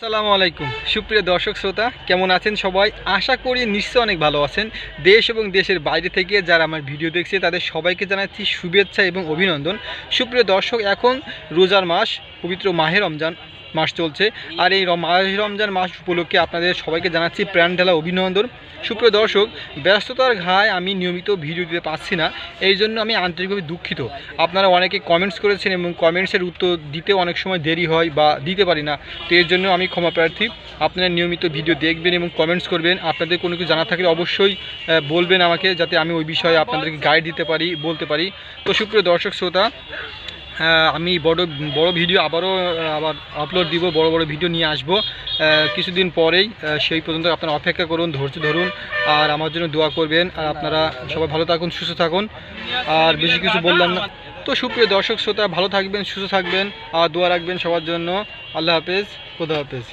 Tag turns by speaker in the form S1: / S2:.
S1: আসসালামু আলাইকুম সুপ্রিয় দর্শক শ্রোতা, কেমন আছেন সবাই? আশা করি নিশ্চয়ই অনেক ভালো আছেন। দেশ এবং দেশের বাইরে থেকে যারা আমার ভিডিও দেখছে তাদের সবাইকে জানাচ্ছি শুভেচ্ছা এবং অভিনন্দন। সুপ্রিয় দর্শক, এখন রোজার মাস, পবিত্র মাহে রমজান মাস চলছে। আর এই মাহে রমজান মাস উপলক্ষে আপনাদের সবাইকে জানাচ্ছি প্রাণ ঢালা অভিনন্দন। সুপ্রিয় দর্শক, ব্যস্ততার ঘায়ে আমি নিয়মিত ভিডিও দিতে পারছি না, এই জন্য আমি আন্তরিকভাবে দুঃখিত। আপনারা অনেকে কমেন্টস করেছেন এবং কমেন্টসের উত্তর দিতে অনেক সময় দেরি হয় বা দিতে পারি না, তো এর জন্য আমি ক্ষমা প্রার্থী। আপনারা নিয়মিত ভিডিও দেখবেন এবং কমেন্টস করবেন। আপনাদের কোনো কিছু জানা থাকলে অবশ্যই বলবেন আমাকে, যাতে আমি ওই বিষয়ে আপনাদেরকে গাইড দিতে পারি, বলতে পারি। তো সুপ্রিয় দর্শক শ্রোতা, আমি বড় ভিডিও আবার আপলোড দিব, বড় ভিডিও নিয়ে আসব কিছুদিন পরেই। সেই পর্যন্ত আপনারা অপেক্ষা করুন, ধৈর্য ধরুন, আর আমার জন্য দোয়া করবেন। আর আপনারা সবাই ভালো থাকুন, সুস্থ থাকুন। আর বেশি কিছু বললাম না। তো সুপ্রিয় দর্শক শ্রোতা, ভালো থাকবেন, সুস্থ থাকবেন, আর দোয়া রাখবেন সবার জন্য। আল্লাহ হাফেজ, খোদা হাফেজ।